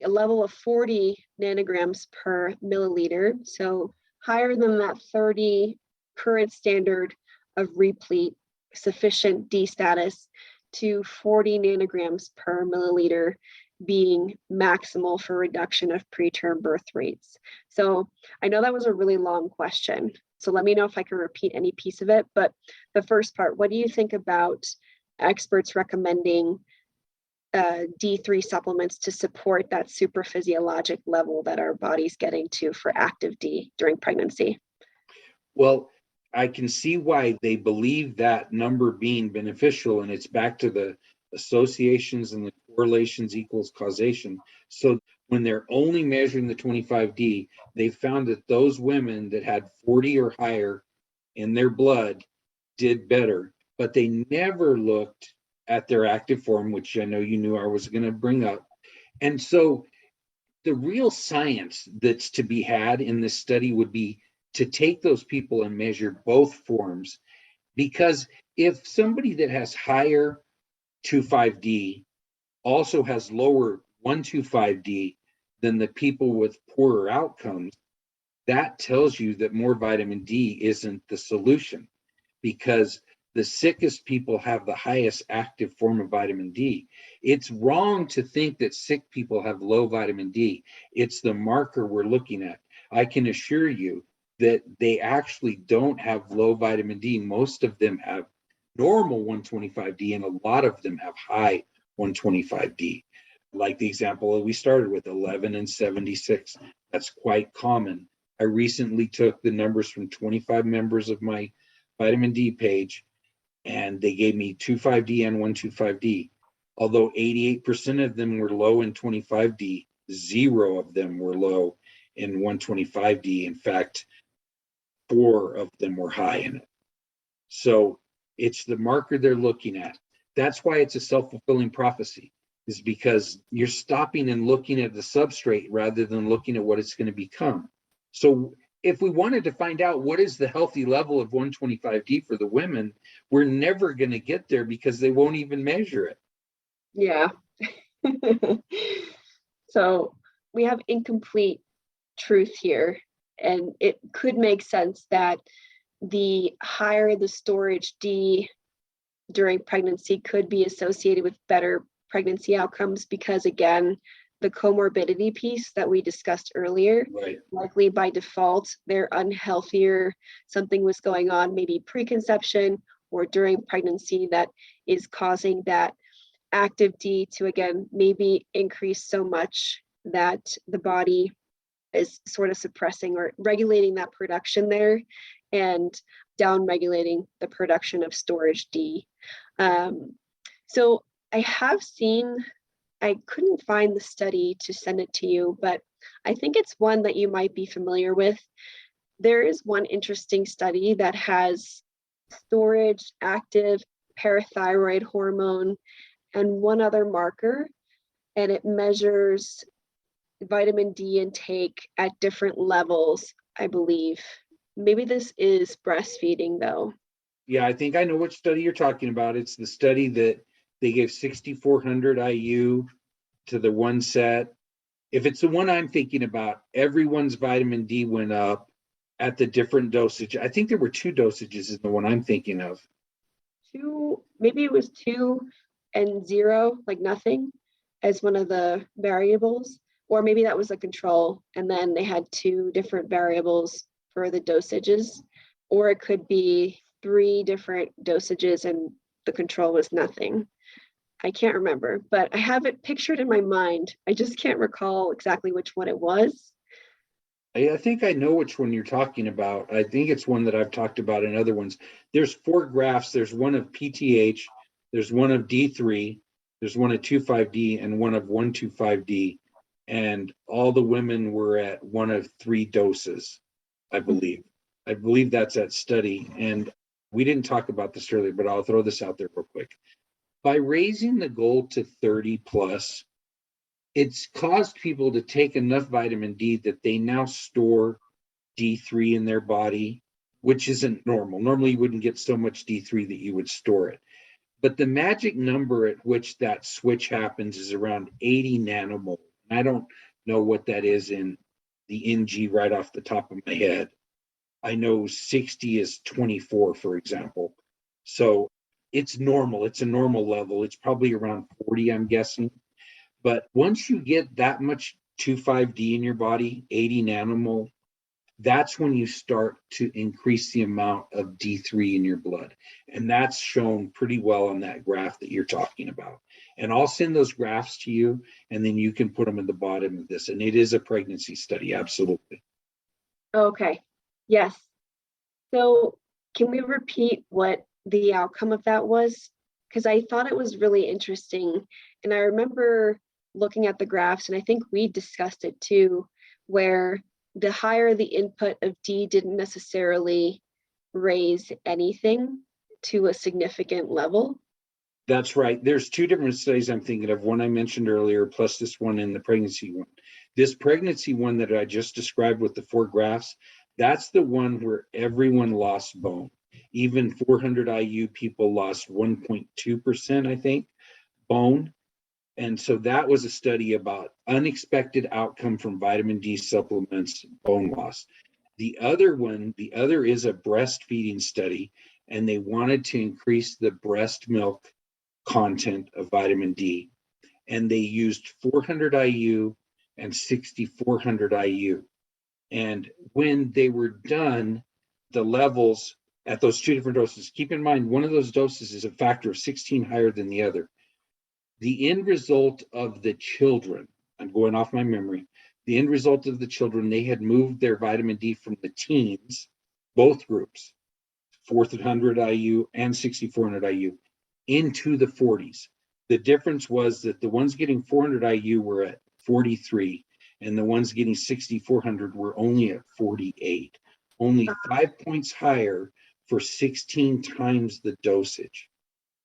Speaker 1: a level of 40 nanograms per milliliter, so higher than that 30 current standard of replete sufficient D status to 40 nanograms per milliliter being maximal for reduction of preterm birth rates. So I know that was a really long question. So let me know if I can repeat any piece of it. But the first part, what do you think about experts recommending D3 supplements to support that super physiologic level that our body's getting to for active D during pregnancy?
Speaker 2: Well, I can see why they believe that number being beneficial, and it's back to the associations and the correlations equals causation. So when they're only measuring the 25D, they found that those women that had 40 or higher in their blood did better, but they never looked at their active form, which I know you knew I was going to bring up. And so the real science that's to be had in this study would be to take those people and measure both forms, because if somebody that has higher 25D also has lower 125D than the people with poorer outcomes, that tells you that more vitamin D isn't the solution, because the sickest people have the highest active form of vitamin D. It's wrong to think that sick people have low vitamin D. It's the marker we're looking at. I can assure you that they actually don't have low vitamin D. Most of them have normal 125D, and a lot of them have high 125D. Like the example we started with, 11 and 76. That's quite common. I recently took the numbers from 25 members of my vitamin D page, and they gave me 25D and 125D. Although 88% of them were low in 25D, zero of them were low in 125D. In fact, 4 of them were high in it. So it's the marker they're looking at. That's why it's a self-fulfilling prophecy, is because you're stopping and looking at the substrate rather than looking at what it's going to become. So if we wanted to find out what is the healthy level of 125D for the women, we're never going to get there because they won't even measure it.
Speaker 1: Yeah. So we have incomplete truth here, and it could make sense that the higher the storage D during pregnancy could be associated with better pregnancy outcomes, because again, the comorbidity piece that we discussed earlier,
Speaker 2: Right.
Speaker 1: likely by default, they're unhealthier. Something was going on, maybe preconception or during pregnancy, that is causing that active D to, again, maybe increase so much that the body is sort of suppressing or regulating that production there and down regulating the production of storage D. So I have seen, I couldn't find the study to send it to you, but I think it's one that you might be familiar with. There is one interesting study that has storage, active parathyroid hormone, and one other marker, and it measures vitamin D intake at different levels, I believe. Maybe this is breastfeeding though.
Speaker 2: Yeah, I think I know which study you're talking about. It's the study that they gave 6,400 IU to the one set. If it's the one I'm thinking about, everyone's vitamin D went up at the different dosage. I think there were 2 dosages in the one I'm thinking of.
Speaker 1: Maybe it was 2 and 0, like nothing, as one of the variables, or maybe that was a control, and then they had 2 different variables for the dosages, or it could be 3 different dosages and the control was nothing. I can't remember, but I have it pictured in my mind. I just can't recall exactly which one it was.
Speaker 2: I think I know which one you're talking about. I think it's one that I've talked about in other ones. There's 4 graphs. There's one of PTH, there's one of D3, there's one of 25D, and one of 125D. And all the women were at one of 3 doses, I believe. I believe that's that study. And we didn't talk about this earlier, but I'll throw this out there real quick. By raising the goal to 30 plus, it's caused people to take enough vitamin D that they now store D3 in their body, which isn't normal. Normally, you wouldn't get so much D3 that you would store it. But the magic number at which that switch happens is around 80 nanomole. I don't know what that is in the NG right off the top of my head. I know 60 is 24, for example. So it's normal. It's a normal level. It's probably around 40, I'm guessing. But once you get that much 2,5-D in your body, 80 nanomole, that's when you start to increase the amount of D3 in your blood. And that's shown pretty well on that graph that you're talking about. And I'll send those graphs to you, and then you can put them at the bottom of this. And it is a pregnancy study, absolutely.
Speaker 1: Okay. Yes. So can we repeat what the outcome of that was? Because I thought it was really interesting. And I remember looking at the graphs, and I think we discussed it too, where the higher the input of D didn't necessarily raise anything to a significant level.
Speaker 2: That's right. There's two different studies I'm thinking of. One I mentioned earlier, plus this one and the pregnancy one. This pregnancy one that I just described with the 4 graphs, that's the one where everyone lost bone. Even 400 IU people lost 1.2%, I think, bone. And so that was a study about unexpected outcome from vitamin D supplements, bone loss. The other is a breastfeeding study, and they wanted to increase the breast milk content of vitamin D. And they used 400 IU and 6,400 IU. And when they were done, the levels at those two different doses, keep in mind, one of those doses is a factor of 16 higher than the other. The end result of the children, I'm going off my memory, the end result of the children, they had moved their vitamin D from the teens, both groups, 400 IU and 6,400 IU, into the 40s. The difference was that the ones getting 400 IU were at 43, and the ones getting 6,400 were only at 48, only 5 points higher for 16 times the dosage.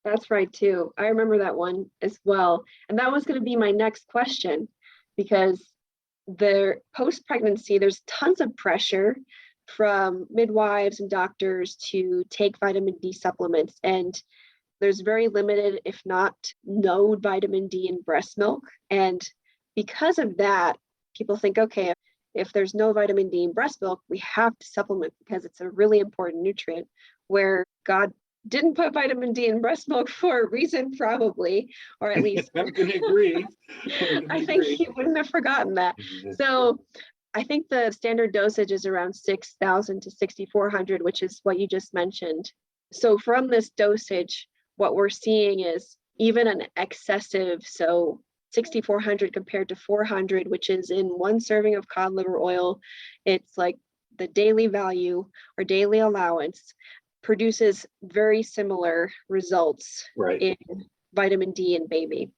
Speaker 1: That's right, too. I remember that one as well. And that was going to be my next question, because the post-pregnancy, there's tons of pressure from midwives and doctors to take vitamin D supplements. And there's very limited, if not no, vitamin D in breast milk. And because of that, people think, okay, if there's no vitamin D in breast milk, we have to supplement because it's a really important nutrient, where God didn't put vitamin D in breast milk for a reason, probably, or at least
Speaker 2: I'm going to agree.
Speaker 1: I think he wouldn't have forgotten that. So I think the standard dosage is around 6,000 to 6,400, which is what you just mentioned. So from this dosage, what we're seeing is even an excessive, so 6,400 compared to 400, which is in one serving of cod liver oil, it's like the daily value or daily allowance produces very similar results in vitamin D in baby.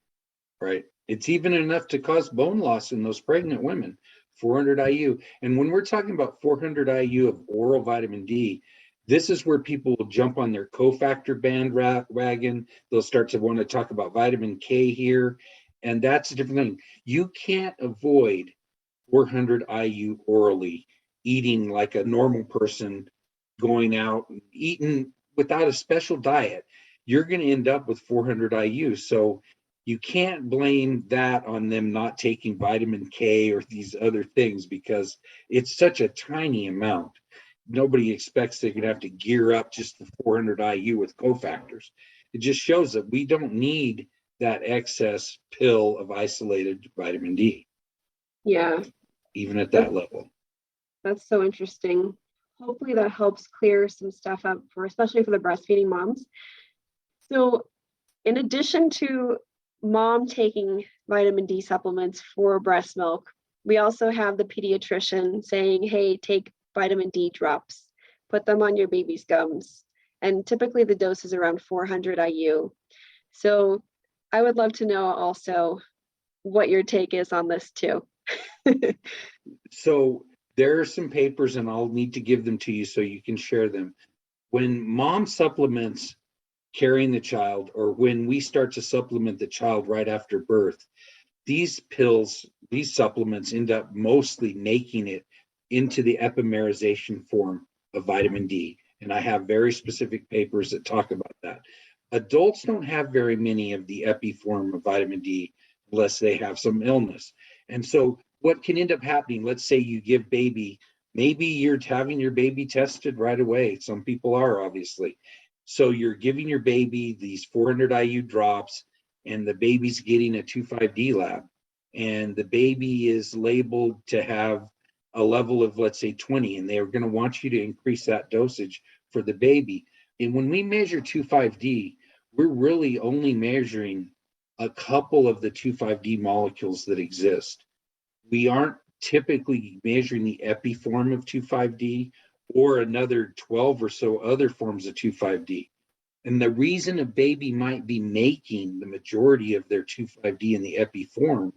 Speaker 2: Right. It's even enough to cause bone loss in those pregnant women, 400 IU. And when we're talking about 400 IU of oral vitamin D, this is where people will jump on their cofactor bandwagon. They'll start to want to talk about vitamin K here. And that's a different thing. You can't avoid 400 IU orally, eating like a normal person, going out and eating without a special diet. You're going to end up with 400 IU. So you can't blame that on them not taking vitamin K or these other things, because it's such a tiny amount. Nobody expects they're going to have to gear up just for 400 IU with cofactors. It just shows that we don't need that excess pill of isolated vitamin D.
Speaker 1: Yeah.
Speaker 2: Even at that level.
Speaker 1: That's so interesting. Hopefully that helps clear some stuff up for, especially for the breastfeeding moms. So in addition to mom taking vitamin D supplements for breast milk, we also have the pediatrician saying, hey, take vitamin D drops, put them on your baby's gums. And typically the dose is around 400 IU. So I would love to know also what your take is on this too.
Speaker 2: So there are some papers, and I'll need to give them to you so you can share them. When mom supplements carrying the child, or when we start to supplement the child right after birth, these pills, these supplements end up mostly making it into the epimerization form of vitamin D. And I have very specific papers that talk about that. Adults don't have very many of the epi form of vitamin D unless they have some illness. And so what can end up happening, let's say you give baby, maybe you're having your baby tested right away. Some people are, obviously. So you're giving your baby these 400 IU drops, and the baby's getting a 2,5-D lab, and the baby is labeled to have a level of, let's say, 20, and they're going to want you to increase that dosage for the baby. And when we measure 2,5-D, we're really only measuring a couple of the 2,5-D molecules that exist. We aren't typically measuring the epi form of 2,5-D or another 12 or so other forms of 2,5-D. And the reason a baby might be making the majority of their 2,5-D in the epi form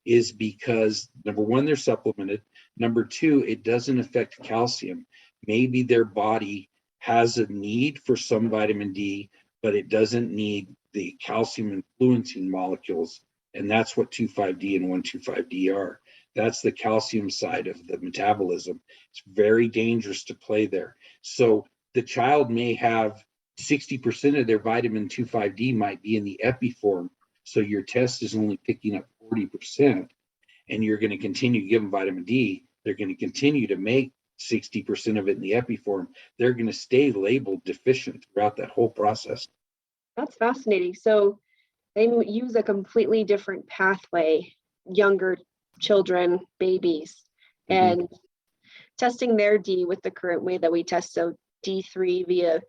Speaker 2: is because, number one, they're supplemented. Number two, it doesn't affect calcium. Maybe their body has a need for some vitamin D, but it doesn't need the calcium influencing molecules. And that's what 2,5-D and 1,2,5-D are. That's the calcium side of the metabolism. It's very dangerous to play there. So the child may have 60% of their vitamin 2,5-D might be in the epi form. So your test is only picking up 40%, and you're going to continue to give them vitamin D. They're going to continue to make 60% of it in the epi form. They're going to stay labeled deficient throughout that whole process.
Speaker 1: That's fascinating. So they use a completely different pathway, younger children, babies, and testing their D with the current way that we test, so D3 via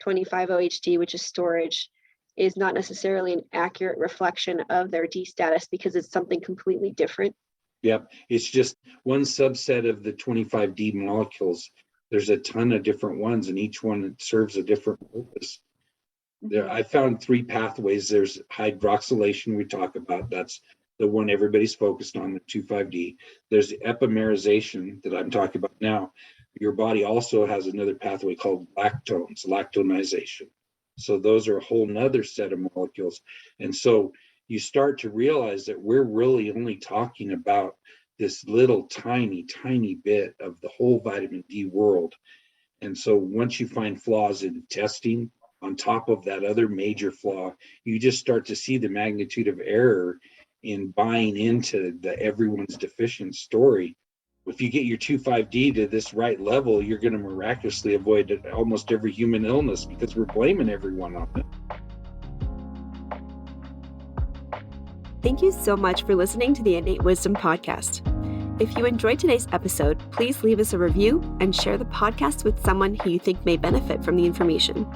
Speaker 1: 25-OHD, which is storage, is not necessarily an accurate reflection of their D status because it's something completely different.
Speaker 2: Yep. It's just one subset of the 25-D molecules. There's a ton of different ones, and each one serves a different purpose. I found 3 pathways. There's hydroxylation we talk about. That's the one everybody's focused on, the 2,5-D. There's the epimerization that I'm talking about now. Your body also has another pathway called lactones, lactonization. So those are a whole nother set of molecules. And so you start to realize that we're really only talking about this little tiny, tiny bit of the whole vitamin D world. And so once you find flaws in testing, on top of that other major flaw, you just start to see the magnitude of error in buying into the everyone's deficient story. If you get your 2,5-D to this right level, you're going to miraculously avoid almost every human illness because we're blaming everyone on it.
Speaker 1: Thank you so much for listening to the Innate Wisdom podcast. If you enjoyed today's episode, please leave us a review and share the podcast with someone who you think may benefit from the information.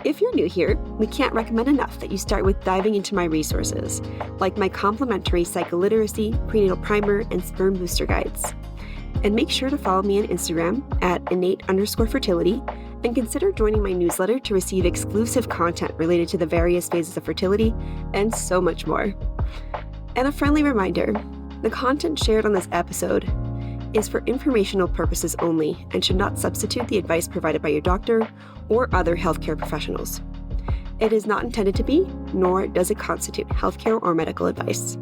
Speaker 1: If you're new here, we can't recommend enough that you start with diving into my resources, like my complimentary psycholiteracy, prenatal primer, and sperm booster guides. And make sure to follow me on Instagram at innate_fertility, and consider joining my newsletter to receive exclusive content related to the various phases of fertility and so much more. And a friendly reminder, the content shared on this episode is for informational purposes only and should not substitute the advice provided by your doctor or other healthcare professionals. It is not intended to be, nor does it constitute healthcare or medical advice.